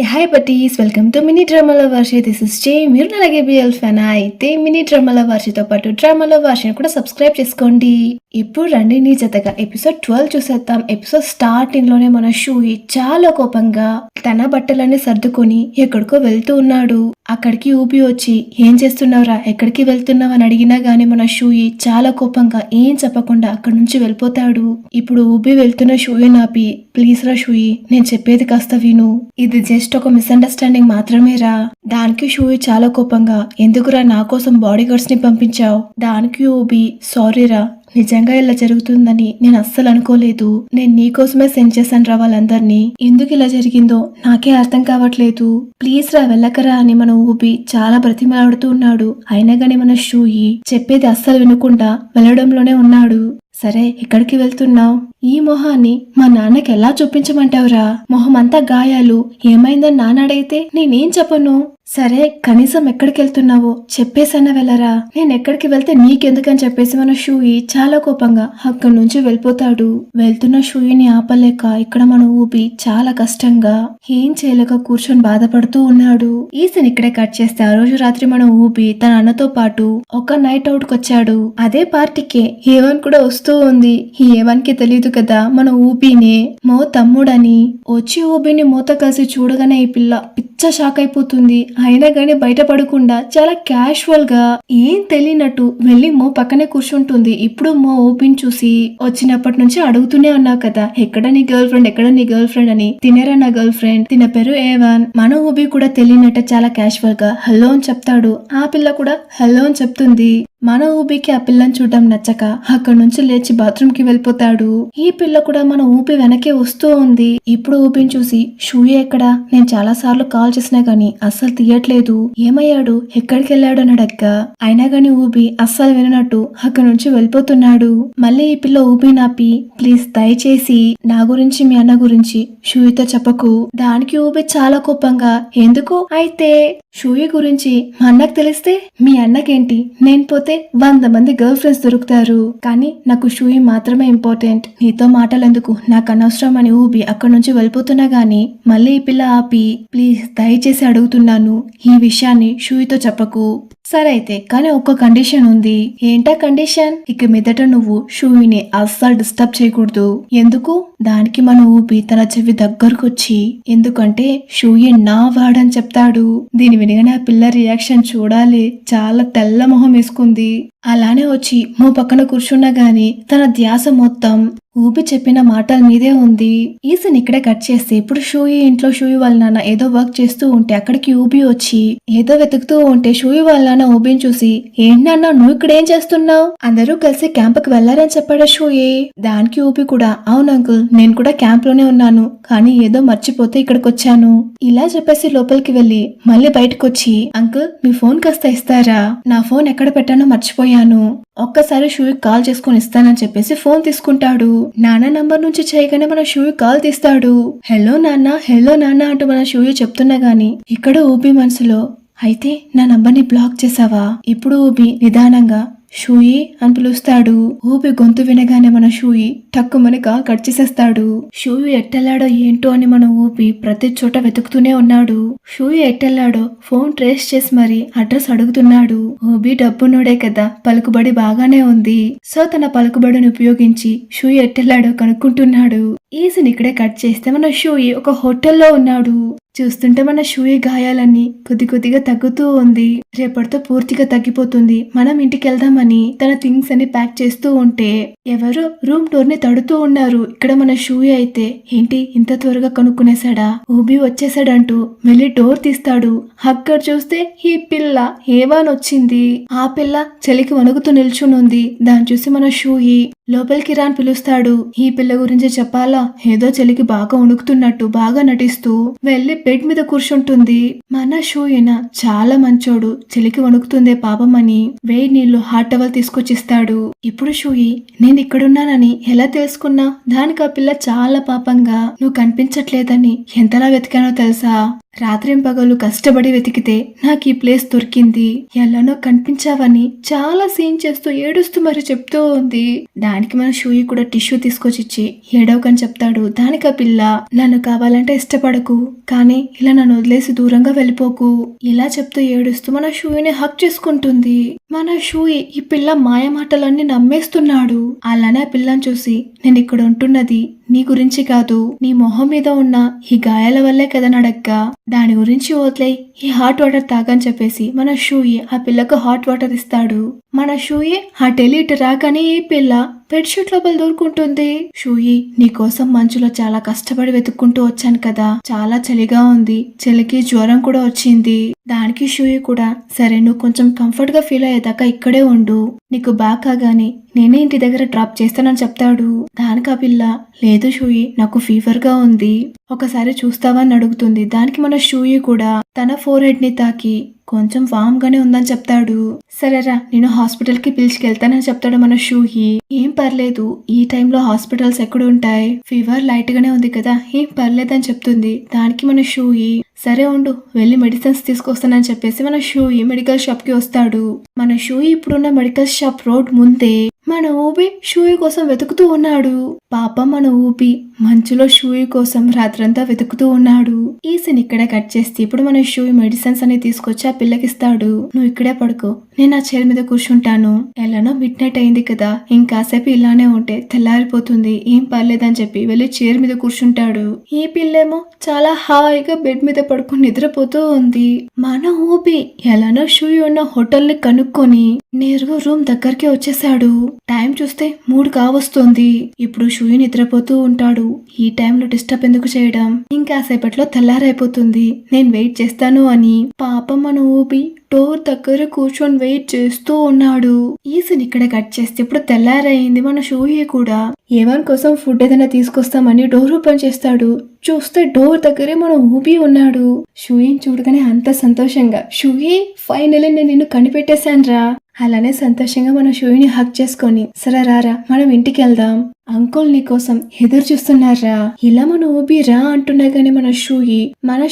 Hi buddies, welcome to mini డ్రామాల Varsha. This is J. మీరు అలాగే బిఎల్ ఫ్యాన్ అయితే మినీ డ్రామాల వర్షతో పాటు డ్రామాల వర్షని కూడా సబ్స్క్రైబ్ చేసుకోండి. ఇప్పుడు రండి నీ జతగా ఎపిసోడ్ 12 చూసేద్దాం. ఎపిసోడ్ స్టార్టింగ్ లోనే మన షూయి చాలా కోపంగా తన బట్టలన్నీ సర్దుకొని ఎక్కడికో వెళ్తూ ఉన్నాడు. అక్కడికి ఊపి వచ్చి ఏం చేస్తున్నావురా, ఎక్కడికి వెళ్తున్నావు అని అడిగినా గానీ మన షూయి చాలా కోపంగా ఏం చెప్పకుండా అక్కడి నుంచి వెళ్ళిపోతాడు. ఇప్పుడు ఊపి వెళ్తున్న షూయి నాపి, ప్లీజ్ రా షూయి, నేను చెప్పేది కాస్త విను, ఇది జస్ట్ ఒక మిస్అండర్స్టాండింగ్ మాత్రమేరా. దానికి షూయి చాలా కోపంగా, ఎందుకురా నా కోసం బాడీ గార్డ్స్ ని పంపించావు? దానికి ఊబి, సారీరా, నిజంగా ఇలా జరుగుతుందని నేను అస్సలు అనుకోలేదు. నేను నీకోసమే సెండ్ చేశాను రా వాళ్ళందరినీ. ఎందుకు ఇలా జరిగిందో నాకే అర్థం కావట్లేదు. ప్లీజ్ రా వెళ్ళకరా అని మన ఊబి చాలా బ్రతిమలాడుతూ ఉన్నాడు. అయినా గాని మన షూయి చెప్పేది అస్సలు వినకుండా వెళ్ళడంలోనే ఉన్నాడు. సరే, ఎక్కడికి వెళ్తున్నావు? ఈ మొహాన్ని మా నాన్నకి ఎలా చూపించమంటావురా? మొహం అంతా గాయాలు, ఏమైందని నాన్న అడిగితే నేనేం చెప్పను? సరే, కనీసం ఎక్కడికి వెళ్తున్నావో చెప్పేసన్నా వెళ్ళరా. నేను ఎక్కడికి వెళ్తే నీకెందుకని చెప్పేసి మన షూయి చాలా కోపంగా అక్కడి నుంచి వెళ్ళిపోతాడు. వెళ్తున్న షూయిని ఆపలేక ఇక్కడ మన ఊపి చాలా కష్టంగా ఏం చేయలేక కూర్చొని బాధపడుతూ ఉన్నాడు. ఈ సీన్ ఇక్కడే కట్ చేస్తే ఆ రోజు రాత్రి మన ఊపి తన అన్నతో పాటు ఒక నైట్ అవుట్ కొచ్చాడు. అదే పార్టీకే ఏవన్ కూడా వస్తూ ఉంది. ఈ ఏవన్ కి తెలియదు కదా మన ఊపినే మో తమ్ముడని. వచ్చి ఊబిని మోతో కలిసి చూడగానే ఈ పిల్ల పిచ్చ షాక్ అయిపోతుంది. అయినా గానీ బయటపడకుండా చాలా క్యాషువల్ గా ఏం తెలియనట్టు వెళ్లి మో పక్కనే కూర్చుంటుంది. ఇప్పుడు మో ఊపిని చూసి, వచ్చినప్పటి నుంచి అడుగుతూనే ఉన్నావు కదా ఎక్కడ నీ గర్ల్ ఫ్రెండ్, ఎక్కడ నీ గర్ల్ ఫ్రెండ్ అని. తినేరా నా గర్ల్ ఫ్రెండ్, తిన పేరు ఏవన్. మన ఊబి కూడా తెలియనట్టు చాలా క్యాషువల్ గా హలో అని చెప్తాడు. ఆ పిల్ల కూడా హలో అని చెప్తుంది. మన ఊపికి ఆ పిల్లని చూడడం నచ్చక అక్కడి నుంచి లేచి బాత్రూమ్ కి వెళ్ళిపోతాడు. ఈ పిల్ల కూడా మన ఊపి వెనకే వస్తూ ఉంది. ఇప్పుడు ఊపిని చూసి, షూయే ఎక్కడా, నేను చాలా సార్లు కాల్ చేసినా గానీ అస్సలు తీయట్లేదు, ఏమయ్యాడు, ఎక్కడికి వెళ్ళాడు అని అడగ్గా అయినా గానీ ఊపి అస్సలు వినట్టు అక్కడి నుంచి వెళ్ళిపోతున్నాడు. మళ్ళీ ఈ పిల్ల ఊపి నాపి, ప్లీజ్ దయచేసి నా గురించి మీ అన్న గురించి షూయితో చెప్పకు. దానికి ఊపి చాలా కోపంగా, ఎందుకు? అయితే షూయి గురించి మా అన్నకు తెలిస్తే మీ అన్నకేంటి, నేను పోతే 100 మంది గర్ల్ ఫ్రెండ్స్ దొరుకుతారు, కానీ నాకు షూయి మాత్రమే ఇంపార్టెంట్, నీతో మాటలెందుకు, నాకు అనవసరం అని ఊబి అక్కడి నుంచి వెళ్ళిపోతున్నా గానీ మళ్ళీ ఈ పిల్ల ఆపి, ప్లీజ్ దయచేసి అడుగుతున్నాను, ఈ విషయాన్ని షూయితో చెప్పకు. సరే అయితే, కానీ ఒక్క కండిషన్ ఉంది. ఏంటా కండిషన్? ఇక మీదట నువ్వు షూయిని అస్సలు డిస్టర్బ్ చేయకూడదు. ఎందుకు? దానికి మన ఊపి తన చెవి దగ్గరకొచ్చి, ఎందుకంటే షూయి నా వాడని చెప్తాడు. దీని వినగానే ఆ పిల్ల రియాక్షన్ చూడాలి, చాలా తెల్ల మొహం వేసుకుంది. అలానే వచ్చి మో పక్కన కూర్చున్నా గాని తన ధ్యాస మొత్తం ఊపి చెప్పిన మాటల మీదే ఉంది. ఈ సీన్ ఇక్కడే కట్ చేస్తే ఇప్పుడు షూయి ఇంట్లో షూయి వాళ్ళ నాన్న ఏదో వర్క్ చేస్తూ ఉంటే అక్కడికి ఊబి వచ్చి ఏదో వెతుకుతూ ఉంటే షూయి వాళ్ళ నాన్న ఊబిని చూసి, ఏంటి నాన్న నువ్వు ఇక్కడ ఏం చేస్తున్నావు? అందరూ కలిసి క్యాంప్ కి వెళ్లారని చెప్పాడు షూయి. దానికి ఊపి కూడా, అవును అంకుల్, నేను కూడా క్యాంప్ లోనే ఉన్నాను, కానీ ఏదో మర్చిపోతే ఇక్కడికి వచ్చాను. ఇలా చెప్పేసి లోపలికి వెళ్లి మళ్ళీ బయటకు వచ్చి, అంకుల్ మీ ఫోన్ కాస్త ఇస్తారా, నా ఫోన్ ఎక్కడ పెట్టానో మర్చిపోయాను, ఒక్కసారి షూయి కాల్ చేసుకుని ఇస్తానని చెప్పేసి ఫోన్ తీసుకుంటాడు. నాన్న నంబర్ నుంచి చేయగానే మన షూయి కాల్ తీస్తాడు. హలో నాన్న అంటూ మన షూయి చెప్తున్నా గాని ఇక్కడ ఊబి మనసులో, అయితే నా నంబర్ని బ్లాక్ చేసావా? ఇప్పుడు ఊబి నిదానంగా షూయి అని పిలుస్తాడు. ఊపి గొంతు వినగానే మన షూయి టక్కుమని కాల్ కట్ చేసేస్తాడు. షూయి ఎట్టెళ్లాడో ఏంటో అని మన ఊపి ప్రతి చోట వెతుకుతూనే ఉన్నాడు. షూయి ఎట్టెళ్లాడో ఫోన్ ట్రేస్ చేసి మరి అడ్రస్ అడుగుతున్నాడు. ఊబి డబ్బున్నోడే కదా, పలుకుబడి బాగానే ఉంది. సో తన పలుకుబడిని ఉపయోగించి షూయి ఎట్టెళ్లాడో కనుక్కుంటున్నాడు. ఈ సీన్ ఇక్కడే కట్ చేస్తే మన షూయి ఒక హోటల్లో ఉన్నాడు. చూస్తుంటే మన షూయి గాయాలన్నీ కొద్ది కొద్దిగా తగ్గుతూ ఉంది. రేపటితో పూర్తిగా తగ్గిపోతుంది, మనం ఇంటికి వెళ్దామని తన థింగ్స్ అన్ని ప్యాక్ చేస్తూ ఉంటే ఎవరు రూమ్ డోర్ ని తడుతూ ఉన్నారు. ఇక్కడ మన షూయి అయితే, ఏంటి ఇంత త్వరగా కనుక్కునేశాడా, ఊబి వచ్చేసాడంటూ వెళ్లి డోర్ తీస్తాడు. అక్కడ చూస్తే ఈ పిల్ల ఏవాన్ వచ్చింది. ఆ పిల్ల చలికి వణుకుతూ నిల్చునుంది. దాన్ని చూసి మన షూయి లోపలికి రా అని పిలుస్తాడు. ఈ పిల్ల గురించి చెప్పాలా, ఏదో చలికి బాగా వణుకుతున్నట్టు బాగా నటిస్తూ వెళ్లి బెడ్ మీద కూర్చుంటుంది. మన షూయిన చాలా మంచోడు, చలికి వణుకుతుందే పాపం అని వేడి నీళ్లు హాట్ టవల్ తీసుకొచ్చిస్తాడు. ఇప్పుడు షూయి, నేను ఇక్కడున్నానని ఎలా తెలుసుకున్నా? దానికి ఆ పిల్ల చాలా పాపంగా, నువ్వు కనిపించట్లేదని ఎంతలా వెతికానో తెలుసా, రాత్రింపగలు కష్టపడి వెతికితే నాకు ఈ ప్లేస్ దొరికింది, ఎలానో కనిపించావని చాలా సీన్ చేస్తూ ఏడుస్తూ మరి చెప్తూ ఉంది. దానికి మన షూయి కూడా టిష్యూ తీసుకొచ్చిచ్చి ఏడవకని చెప్తాడు. దానికి ఆ పిల్ల, నన్ను కావాలంటే ఇష్టపడకు, కానీ ఇలా నన్ను వదిలేసి దూరంగా వెళ్ళిపోకు, ఇలా చెప్తూ ఏడుస్తూ మన షూయిని హక్ చేసుకుంటుంది. మన షూయి ఈ పిల్ల మాయ మాటలన్నీ నమ్మేస్తున్నాడు. అలానే ఆ పిల్లని చూసి, నేను ఇక్కడ ఉంటున్నది నీ గురించి కాదు, నీ మొహం మీద ఉన్న ఈ గాయాల వల్లే కదా నడగ్గా, దాని గురించి వదిలే, ఈ హాట్ వాటర్ తాగని చెప్పేసి మన షూయి ఆ పిల్లకు హాట్ వాటర్ ఇస్తాడు. మన షూయి ఆ టెలిట్ రాగానే ఈ పిల్ల బెడ్షీట్ లోపల దూరుకుంటుంది. షూయి, నీకోసం మంచులో చాలా కష్టపడి వెతుక్కుంటూ వచ్చాను కదా, చాలా చలిగా ఉంది, చలికి జ్వరం కూడా వచ్చింది. దానికి షూయి కూడా, సరే నువ్వు కొంచెం కంఫర్ట్ గా ఫీల్ అయ్యేదాకా ఇక్కడే ఉండు, నీకు బాగానే నేనే ఇంటి దగ్గర డ్రాప్ చేస్తానని చెప్తాడు. దానికి ఆ పిల్ల, లేదు షూయి, నాకు ఫీవర్ గా ఉంది, ఒకసారి చూస్తావా అని అడుగుతుంది. దానికి మన షూయి కూడా తన ఫోర్ హెడ్ ని తాకి కొంచెం వామ్ గానే ఉందని చెప్తాడు. సరేరా, నేను హాస్పిటల్ కి పిలిచికెళ్తానని చెప్తాడు మన షూయి. ఏం పర్లేదు, ఈ టైంలో హాస్పిటల్స్ ఎక్కడ ఉంటాయి, ఫీవర్ లైట్ గానే ఉంది కదా, ఏం పర్లేదని చెప్తుంది. దానికి మన షూయి, సరే ఉండు, వెళ్ళి మెడిసిన్స్ తీసుకొస్తానని చెప్పేసి మన షూయి మెడికల్ షాప్ కి వస్తాడు. మన షూయి ఇప్పుడున్న మెడికల్ షాప్ రోడ్ ముందే మన ఊబి షూయి కోసం వెతుకుతూ ఉన్నాడు. పాపం మన ఊబి మంచులో షూయి కోసం రాత్రంతా వెతుకుతూ ఉన్నాడు. ఈ సీన్ ఇక్కడే కట్ చేస్తే ఇప్పుడు మన షూయి మెడిసిన్స్ అని తీసుకొచ్చి ఆ పిల్లకిస్తాడు. నువ్వు ఇక్కడే పడుకో, నేను ఆ చైర్ మీద కూర్చుంటాను, ఎలానో మిడ్ నైట్ అయింది కదా, ఇంకాసేపు ఇలానే ఉంటే తెల్లారిపోతుంది, ఏం పర్లేదని చెప్పి వెళ్ళి చైర్ మీద కూర్చుంటాడు. ఈ పిల్లేమో చాలా హాయిగా బెడ్ మీద పడుకుని నిద్రపోతూ ఉంది. మన ఊబి ఎలానో షూయి ఉన్న హోటల్ ని కనుక్కొని నేరుగా రూమ్ దగ్గరికి వచ్చేసాడు. టైం చూస్తే 3 కావస్తుంది. ఇప్పుడు షూయి నిద్రపోతూ ఉంటాడు. ఈ టైంలో డిస్టర్బ్ ఎందుకు చేయడం, ఇంకాసేపట్లో తెల్లారైపోతుంది, నేను వెయిట్ చేస్తాను అని పాపం మన ఊబి డోర్ దగ్గర కూర్చొని వెయిట్ చేస్తూ ఉన్నాడు. ఈ సీన్ ఇక్కడ కట్ చేస్తే ఇప్పుడు తెల్లారైంది. మన షూయి కూడా ఏవన్ కోసం ఫుడ్ ఏదైనా తీసుకొస్తామని డోర్ ఓపెన్ చేస్తాడు. చూస్తే డోర్ దగ్గరే మన ఊబి ఉన్నాడు. షూయిని చూడగానే అంత సంతోషంగా, షూయి ఫైనల్లీ నేను నిన్ను కనిపెట్టేశాన్రా, అలానే సంతోషంగా మన షూయిని హక్ చేసుకొని, సరే రారా మనం ఇంటికి వెళ్దాం, అంకుల్ నీకోసం ఎదురు చూస్తున్నారా, ఇలా మన ఊబి రా అంటున్నా గానీ మన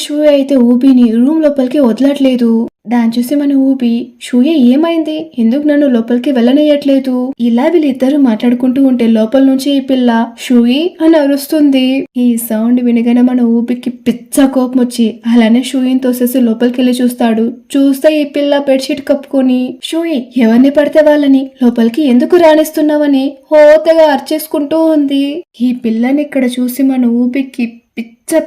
షూయి అయితే ఊబిని రూమ్ లోపలికి వదలట్లేదు. దాన్ని చూసి మన ఊబి, షూయి ఏమైంది, ఎందుకు నన్ను లోపలికి వెళ్ళనియట్లేదు, ఇలా వీళ్ళిద్దరు మాట్లాడుకుంటూ ఉంటే లోపల నుంచి ఈ పిల్ల షూయి అని అరుస్తుంది. ఈ సౌండ్ వినగానే మన ఊబికి పిచ్చ కోపం వచ్చి అలానే షూయిని తోసేసి లోపలికి వెళ్ళి చూస్తాడు. చూస్తే ఈ పిల్ల బెడ్షీట్ కప్పుకొని, షూయి ఎవరిని పడితే వాళ్ళని లోపలికి ఎందుకు రాణిస్తున్నావని హోతగా అర్చేసుకుంటూ ఉంది. ఈ పిల్లని ఇక్కడ చూసి మన ఊబికి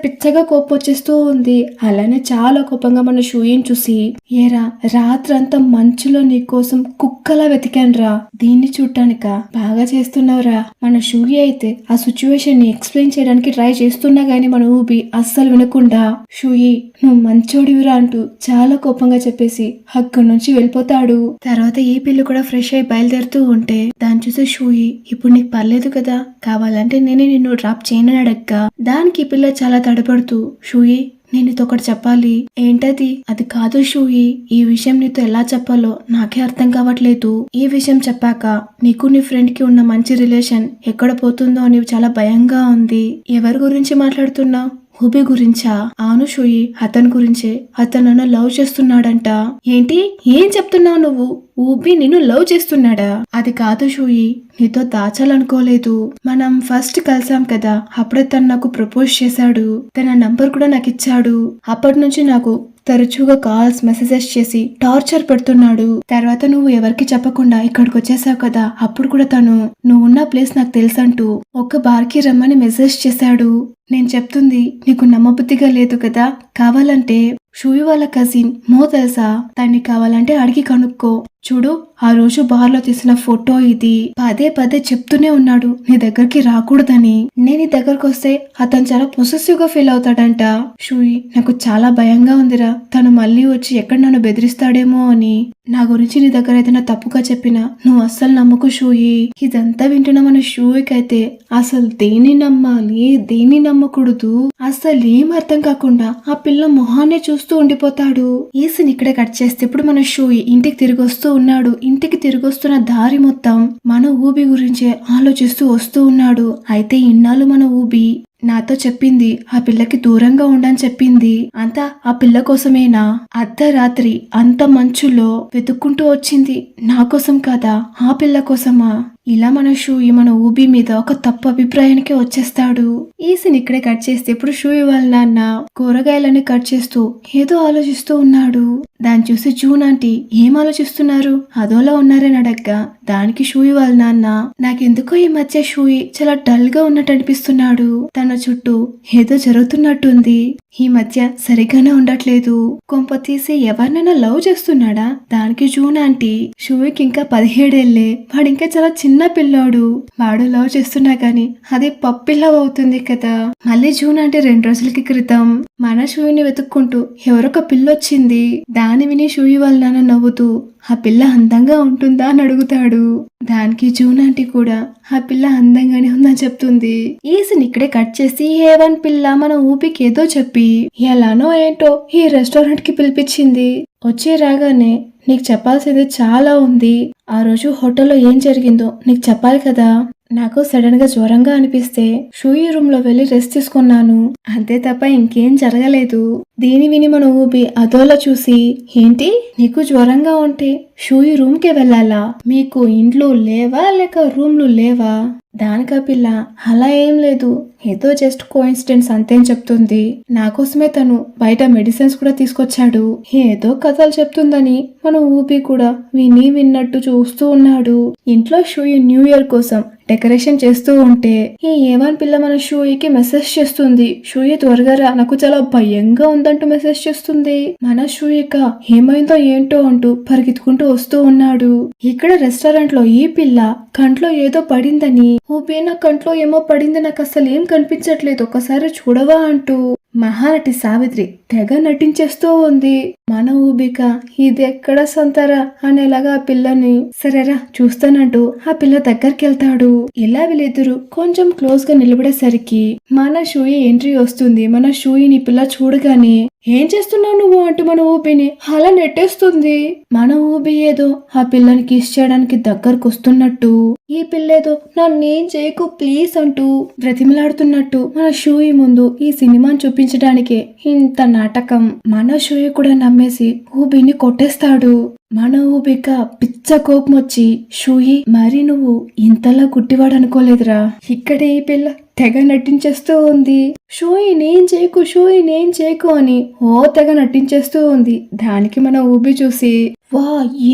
పిచ్చగా కోపం వచ్చేస్తూ ఉంది. అలానే చాలా కోపంగా మన షూయిని చూసి, ఏరా రాత్రంతా మంచులో నీకోసం కుక్కలా వెతికాన్రా, దీన్ని చూడటానిక బాగా చేస్తున్నావురా. మన షూయి అయితే ఆ సిచ్యువేషన్ ని ఎక్స్ప్లెయిన్ చేయడానికి ట్రై చేస్తున్నా గానీ మన ఊబి అస్సలు వినకుండా, షూయి నువ్వు మంచోడివిరా అంటూ చాలా కోపంగా చెప్పేసి అక్కడి నుంచి వెళ్ళిపోతాడు. తర్వాత ఈ పిల్లి కూడా ఫ్రెష్ అయి బయలుదేరుతూ ఉంటే దాన్ని చూసి షూయి, ఇప్పుడు నీకు పర్లేదు కదా, కావాలంటే నేనే నిన్ను డ్రాప్ చేయనని అడగ్గా దానికి ఈ పిల్ల చాలా తడబడుతూ, షూయి నేను నీతో ఒకటి చెప్పాలి. ఏంటది? అది కాదు షూయి, ఈ విషయం నీతో ఎలా చెప్పాలో నాకే అర్థం కావట్లేదు. ఈ విషయం చెప్పాక నీకు నీ ఫ్రెండ్ కి ఉన్న మంచి రిలేషన్ ఎక్కడ పోతుందో అని చాలా భయంగా ఉంది. ఎవరి గురించి మాట్లాడుతున్నావు? ఊబి గురించా? అవును షూయి, అతని గురించే, అతను నన్ను లవ్ చేస్తున్నాడంట. ఏంటి? ఏం చెప్తున్నావు నువ్వు? ఊబి నిన్ను లవ్ చేస్తున్నాడా? అది కాదు షూయి, నీతో దాచాలనుకోలేదు. మనం ఫస్ట్ కలిసాం కదా, అప్పుడే తను నాకు ప్రపోజ్ చేశాడు, తన నంబర్ కూడా నాకు ఇచ్చాడు. అప్పటి నుంచి నాకు తరచుగా కాల్స్ మెసేజెస్ చేసి టార్చర్ పెడుతున్నాడు. తర్వాత నువ్వు ఎవరికి చెప్పకుండా ఇక్కడికి వచ్చేసావు కదా, అప్పుడు కూడా తను నువ్వు ఉన్న ప్లేస్ నాకు తెలుసంటూ ఒక బార్కి రమ్మని మెసేజ్ చేశాడు. నేను చెప్తుంది నీకు నమ్మబుద్ధిగా లేదు కదా, కావాలంటే షూయి వాళ్ళ కజిన్ మో తెలుసా, తన్ని కావాలంటే అడిగి కనుక్కో. చూడు, ఆ రోజు బార్ లో తీసిన ఫోటో ఇది, పదే చెప్తూనే ఉన్నాడు నీ దగ్గరికి రాకూడదని. నేను నీ దగ్గరకు వస్తే అతను చాలా పొసెసివ్ గా ఫీల్ అవుతాడంట. షూయి నాకు చాలా భయంగా ఉందిరా, తను మళ్ళీ వచ్చి ఎక్కడ నన్ను బెదిరిస్తాడేమో అని. నా గురించి నీ దగ్గర ఏదైనా తప్పుగా చెప్పినా నువ్వు అస్సలు నమ్మకు షూయి. ఇదంతా వింటున్న మన షూయికి అయితే అసలు దేన్ని నమ్మాలి దేన్ని నమ్మకూడదు అసలు ఏం అర్థం కాకుండా ఆ పిల్ల మొహాన్నే చూస్తూ ఉండిపోతాడు. ఈ సీన్ ఇక్కడే కట్ చేస్తే ఇప్పుడు మన షూయి ఇంటికి తిరిగి వస్తూ ఉన్నాడు. ఇంటికి తిరిగి వస్తున్న దారి మొత్తం మన ఊబి గురించే ఆలోచిస్తూ వస్తూ ఉన్నాడు. అయితే ఇన్నాళ్ళు మన ఊబి నాతో చెప్పింది ఆ పిల్లకి దూరంగా ఉండని చెప్పింది. అంతా ఆ పిల్ల కోసమేనా? అర్ధరాత్రి అంత మంచులో వెతుక్కుంటూ వచ్చింది నా కోసం కాదా, ఆ పిల్ల కోసమా? ఇలా మన షూయి మన ఊబి మీద ఒక తప్పు అభిప్రాయానికి వచ్చేస్తాడు. ఈ సీన్ ఇక్కడే కట్ చేస్తే ఇప్పుడు షూయి వాళ్ళ నాన్న కూరగాయలని కట్ చేస్తూ ఏదో ఆలోచిస్తూ ఉన్నాడు. దాన్ని చూసి జూన్ ఆంటీ ఏం ఆలోచిస్తున్నారు, అదోలా ఉన్నారని అడగ్గా దానికి షూయి వాళ్ళ నాన్న, నాకెందుకో ఈ మధ్య షూయి చాలా డల్ గా ఉన్నట్టు అనిపిస్తున్నాడు, తన చుట్టూ ఏదో జరుగుతున్నట్టుంది, ఈ మధ్య సరిగ్గానే ఉండట్లేదు, కొంప తీసి ఎవరినైనా లవ్ చేస్తున్నాడా? దానికి జూన్ ఆంటీ, షూయికి ఇంకా 17 ఏళ్లే, వాడింకా చాలా చిన్న పిల్లాడు, వాడు లవ్ చేస్తున్నా గాని అది పప్పి లవ్ అవుతుంది కదా. మళ్ళీ జూన్ ఆంటీ 2 రోజులకి క్రితం మన షూయిని వెతుక్కుంటూ ఎవరొక పిల్లొచ్చింది, దాని విని షూయి వాళ్ళ నాన్న నవ్వుతూ ఆ పిల్ల అందంగా ఉంటుందా అని అడుగుతాడు. దానికి జూన్ ఆంటీ కూడా ఆ పిల్ల అందంగానే ఉందని చెప్తుంది. ఈ సీన్ ఇక్కడే కట్ చేసి హేవన్ పిల్ల మన ఊపికి ఏదో చెప్పి ఎలానో ఏంటో ఈ రెస్టారెంట్ కి పిలిపించింది. వచ్చి రాగానే నీకు చెప్పాల్సింది చాలా ఉంది, ఆ రోజు హోటల్లో ఏం జరిగిందో నీకు చెప్పాలి కదా. నాకు సడన్ గా జ్వరంగా అనిపిస్తే షూయి రూమ్ లో వెళ్లి రెస్ట్ తీసుకున్నాను, అంతే తప్ప ఇంకేం జరగలేదు. దీని విని మన ఊబి అదోలా చూసి, ఏంటి నీకు జ్వరంగా ఉంటే షూయి రూమ్ కి వెళ్ళాలా? మీకు ఇండ్లు లేవా లేక రూమ్లు లేవా? దానికా పిల్ల, అలా ఏం లేదు, ఏదో జస్ట్ కోఇన్సిడెన్స్ అంతే అని చెప్తుంది. నా కోసమే తను బయట మెడిసిన్స్ కూడా తీసుకొచ్చాడు, ఏదో కథలు చెప్తుందని మన ఊబి కూడా విన్నట్టు చూస్తూ ఉన్నాడు. ఇంట్లో షూయి న్యూ ఇయర్ కోసం డెకరేషన్ చేస్తూ ఉంటే ఈ ఏవన్ పిల్ల మన షూయికి మెసేజ్ చేస్తుంది, షూయి త్వరగా రా, నాకు చాలా భయంగా ఉందంటూ మెసేజ్ చేస్తుంది. మన షూయిక ఏమైందో ఏంటో అంటూ పరిగెత్తుకుంటూ వస్తూ ఉన్నాడు. ఇక్కడ రెస్టారెంట్ లో ఈ పిల్ల కంట్లో ఏదో పడిందని, ఊపి నా కంట్లో ఏమో పడింది, నాకు అసలు ఏం కనిపించట్లేదు, ఒకసారి చూడవా అంటూ మహానటి సావిత్రి తెగ నటించేస్తూ ఉంది. మన ఊబిక ఇది ఎక్కడ సంతరా అనేలాగా ఆ పిల్లని సరేరా చూస్తానంటూ ఆ పిల్ల దగ్గరికి వెళ్తాడు. ఇలా వీళ్ళిద్దరు కొంచెం క్లోజ్ గా నిలబడేసరికి మన షూయి ఎంట్రీ వస్తుంది. మన షూయిని పిల్ల చూడగానే ఏం చేస్తున్నావు నువ్వు అంటూ మన ఊబిని అలా నెట్టేస్తుంది. మన ఊబి ఏదో ఆ పిల్లని కిస్ చేయడానికి దగ్గరకు వస్తున్నట్టు, ఈ పిల్లేదో నన్నేం చేయకు ప్లీజ్ అంటూ బ్రతిమలాడుతున్నట్టు మన షూయి ముందు ఈ సినిమాని చూపించడానికే ఇంత నాటకం. మన షూయి కూడా నమ్మేసి ఊబిని కొట్టేస్తాడు. మన ఊబిక పిచ్చ కోపం వచ్చి, షూయి మరి నువ్వు ఇంతలా గుడ్డివాడు అనుకోలేదురా, ఇక్కడే ఈ పిల్ల తెగ నటించేస్తూ ఉంది, షూయి నేను చేయకు అని ఓ తెగ నటించేస్తూ ఉంది. దానికి మన ఊబి చూసి, వా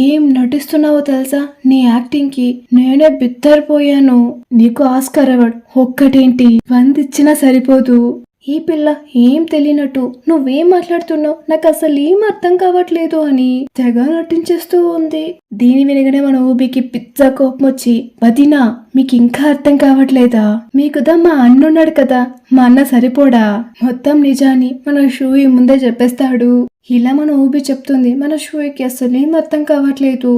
ఏం నటిస్తున్నావో తెలుసా, నీ యాక్టింగ్ కి నేనే బిత్తరిపోయాను, నీకు ఆస్కార్ అవార్డ్ ఒక్కటేంటి 100 ఇచ్చినా సరిపోదు. ఈ పిల్ల ఏం తెలియనట్టు నువ్వేం మాట్లాడుతున్నావు, నాకు అసలు ఏం అర్థం కావట్లేదు అని తెగ నటించేస్తూ ఉంది. దీని వినగానే మన ఊబికి పిచ్చ కోపం వచ్చి, వదినా మీకు ఇంకా అర్థం కావట్లేదా, మీకుదా మా అన్నున్నాడు కదా, మా అన్న సరిపోడా, మొత్తం నిజాన్ని మన షూయి ముందే చెప్పేస్తాడు. ఇలా మన ఊబి చెప్తుంది, మన షూయికి అసలు ఏం అర్థం కావట్లేదు.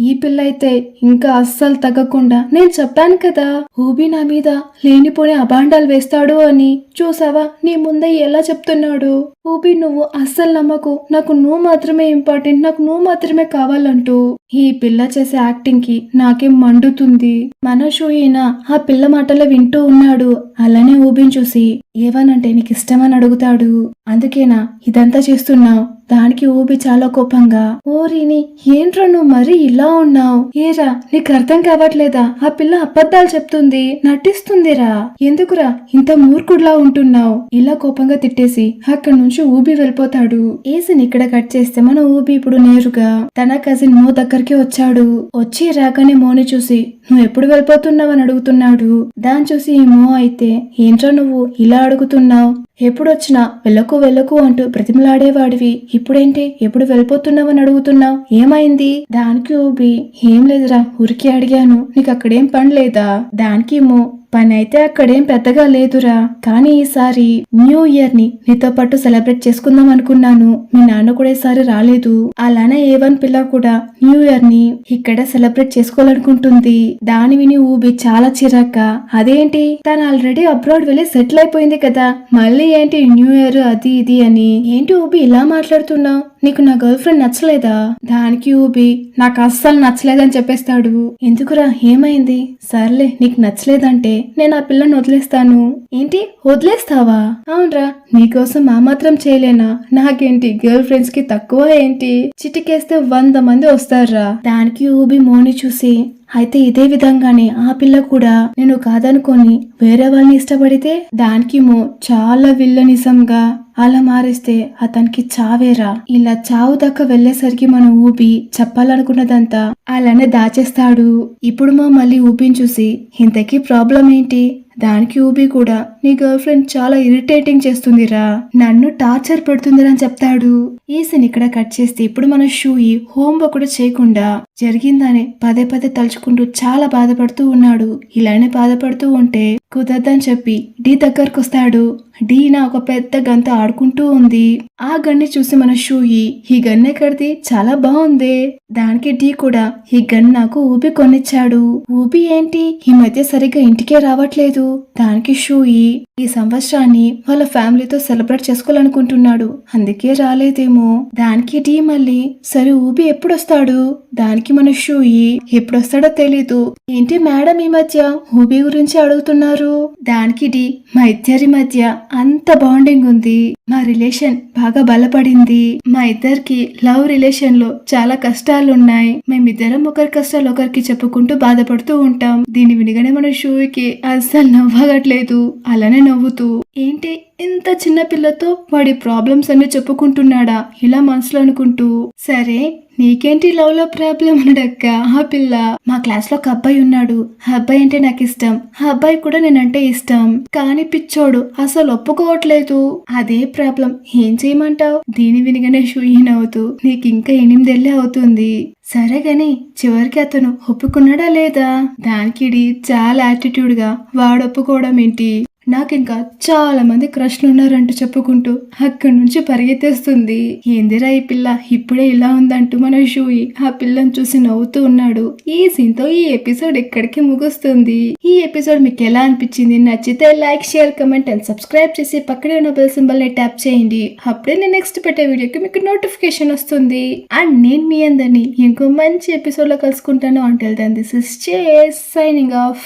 ఈ పిల్ల అయితే ఇంకా అస్సలు తగ్గకుండా, నేను చెప్పాను కదా ఊబి నా మీద లేనిపోని అబాండాలు వేస్తాడు అని, చూసావా నీ ముందే ఎలా చెప్తున్నాడు, ఊబి నువ్వు అస్సలు నమ్మకు, నాకు నువ్వు మాత్రమే ఇంపార్టెంట్, నాకు నువ్వు మాత్రమే కావాలంటూ ఈ పిల్ల చేసే యాక్టింగ్ కి నాకేం మండుతుంది. మన షూయినా ఆ పిల్ల మాటలే వింటూ ఉన్నాడు. అలానే ఊబిని చూసి, ఏవనంటే నీకు ఇష్టమని అడుగుతాడు. అందుకేనా ఇదంతా చేస్తున్నావు? దానికి ఊబి చాలా కోపంగా, ఓరిని ఏంట్రా నువ్వు మరీ ఇలా ఉన్నావు, ఏరా నీకు అర్థం కావట్లేదా, ఆ పిల్ల అబద్ధాలు చెప్తుంది, నటిస్తుందిరా, ఎందుకురా ఇంత మూర్ఖుడిలా ఉంటున్నావు, ఇలా కోపంగా తిట్టేసి అక్కడి నుంచి ఊబి వెళ్ళిపోతాడు. ఏసిని ఇక్కడ కట్ చేస్తే మన ఊబి ఇప్పుడు నేరుగా తన కజిన్ మో దగ్గరికి వచ్చాడు. వచ్చి రాగానే మోని చూసి, నువ్వు ఎప్పుడు వెళ్ళిపోతున్నావు అని అడుగుతున్నాడు. దాన్ని చూసి ఈ మో అయితే, ఏంట్రా నువ్వు ఇలా అడుగుతున్నావు, ఎప్పుడొచ్చినా వెళ్ళకు అంటూ బ్రతిమలాడేవాడివి, ఇప్పుడేంటి ఎప్పుడు వెళ్ళిపోతున్నావని అడుగుతున్నావు, ఏమైంది? దానికి ఊబి, ఏం లేదురా ఊరికి అడిగాను, నీకు అక్కడేం పని లేదా? దానికి మో, పని అయితే అక్కడేం పెద్దగా లేదురా, కానీ ఈసారి న్యూ ఇయర్ ని నీతో పాటు సెలబ్రేట్ చేసుకుందాం అనుకున్నాను, మీ నాన్న కూడా ఈసారి రాలేదు, అలానే ఏవన్ పిల్ల కూడా న్యూ ఇయర్ ని ఇక్కడ సెలబ్రేట్ చేసుకోవాలనుకుంటుంది. దాని విని ఊబి చాలా చిరాక, అదేంటి తను ఆల్రెడీ అబ్రాడ్ వెళ్ళి సెటిల్ అయిపోయింది కదా, మళ్ళీ ఏంటి న్యూ ఇయర్ అది ఇది అని, ఏంటి ఊబి ఇలా మాట్లాడుతున్నావు, నీకు నా గర్ల్ ఫ్రెండ్ నచ్చలేదా? దానికి ఊబి నాకు అస్సలు నచ్చలేదని చెప్పేస్తాడు. ఎందుకురా ఏమైంది? సర్లే నీకు నచ్చలేదంటే నేను ఆ పిల్లని వదిలేస్తాను. ఏంటి వదిలేస్తావా? అవునరా, నీకోసం ఆ మాత్రం చేయలేనా? నాకేంటి గర్ల్ ఫ్రెండ్స్ కి తక్కువ ఏంటి? చిటికేస్తే 100 మంది వస్తారా? దానికి ఊబి మోని చూసి అయితే ఇదే విధంగానే ఆ పిల్ల కూడా నేను కాదనుకొని వేరే వాళ్ళని ఇష్టపడితే దానికేమో చాలా విల్లనిజంగా అలా మారిస్తే అతనికి చావేరా. ఇలా చావు దాకా వెళ్లేసరికి మన ఊబి చెప్పాలనుకున్నదంతా అలానే దాచేస్తాడు. ఇప్పుడు మళ్ళీ ఊపిని చూసి ఇంతకీ ప్రాబ్లం ఏంటి? దానికి ఊబి కూడా నీ గర్ల్ ఫ్రెండ్ చాలా ఇరిటేటింగ్ చేస్తుందిరా, నన్ను టార్చర్ పెడుతుందిరా అని చెప్తాడు. ఈ సీన్ ఇక్కడ కట్ చేస్తే ఇప్పుడు మన షూయి హోంవర్క్ కూడా చేయకుండా జరిగిందని పదే పదే తలుచుకుంటూ చాలా బాధపడుతూ ఉన్నాడు. ఇలానే బాధపడుతూ ఉంటే కుదరదని చెప్పి డి దగ్గరకు వస్తాడు. డీనా ఒక పెద్ద గన్తో ఆడుకుంటూ ఉంది. ఆ గన్ని చూసి మన షూయి ఈ గన్ ఎక్కడిది, చాలా బాగుంది. దానికి డి కూడా ఈ గన్ నాకు ఊబి కొనిచ్చాడు. ఊబి ఏంటి ఈ మధ్య సరిగ్గా ఇంటికే రావట్లేదు. దానికి షూయి ఈ సంవత్సరాన్ని వాళ్ళ ఫ్యామిలీతో సెలబ్రేట్ చేసుకోవాలనుకుంటున్నాడు, అందుకే రాలేదేమో. దానికి డి మళ్ళీ సరే ఊబి ఎప్పుడొస్తాడు? దానికి మన షూయి ఎప్పుడొస్తాడో తెలీదు. ఏంటి మేడం ఈ మధ్య ఊబి గురించి అడుగుతున్నారు? దానికి డి మా ఇద్దరి మధ్య అంత బాండింగ్ ఉంది, మా రిలేషన్ బాగా బలపడింది. మా ఇద్దరికి లవ్ రిలేషన్ లో చాలా కష్టాలున్నాయి. మేమిద్దరం ఒకరి కష్టాలు ఒకరికి చెప్పుకుంటూ బాధపడుతూ ఉంటాం. దీన్ని వినగానే మన షూకి అస్సలు నవ్వగట్లేదు. అలానే నవ్వుతూ ఏంటి ఇంత చిన్న పిల్లతో వాడి ప్రాబ్లమ్స్ అన్ని చెప్పుకుంటున్నాడా ఇలా మనసులో అనుకుంటూ. సరే నీకేంటి లవ్ లో ప్రాబ్లం అన్నాడక్క. ఆ పిల్ల మా క్లాస్ లో ఒక అబ్బాయి ఉన్నాడు, ఆ అబ్బాయి అంటే నాకు ఇష్టం, ఆ అబ్బాయి కూడా నేనంటే ఇష్టం, కానీ పిచ్చోడు అసలు ఒప్పుకోవట్లేదు, అదే ప్రాబ్లం, ఏం చేయమంటావు? దీని వినగానే షూయిన్ అవుతూ నీకు ఇంకా 8 ఏళ్ళే అవుతుంది. సరే గాని చివరికి అతను ఒప్పుకున్నాడా లేదా? దానికి చాలా యాటిట్యూడ్ గా వాడు ఒప్పుకోవడం ఏంటి, నాకింకా చాలా మంది క్రష్లు ఉన్నారంటూ చెప్పుకుంటూ అక్కడి నుంచి పరిగెత్తేస్తుంది. ఏందిరా ఈ పిల్ల ఇప్పుడే ఇలా ఉందంటూ మన షూయి ఆ పిల్లని చూసి నవ్వుతూ ఉన్నాడు. ఈ సీన్ తో ఈ ఎపిసోడ్ ఇక్కడికి ముగుస్తుంది. ఈ ఎపిసోడ్ మీకు ఎలా అనిపించింది? నచ్చితే like, share, comment and subscribe చేసి పక్కనే ఉన్న బెల్ సింబల్ ని ట్యాప్ చేయండి. అప్పుడే నేను నెక్స్ట్ పెట్టే వీడియోకి మీకు నోటిఫికేషన్ వస్తుంది. అండ్ నేను మీ అందరినీ ఇంకో మంచి ఎపిసోడ్ లో కలుసుకుంటాను. అంటిల్ దెన్ దిస్ ఇస్ చేస్ సైనింగ్ ఆఫ్.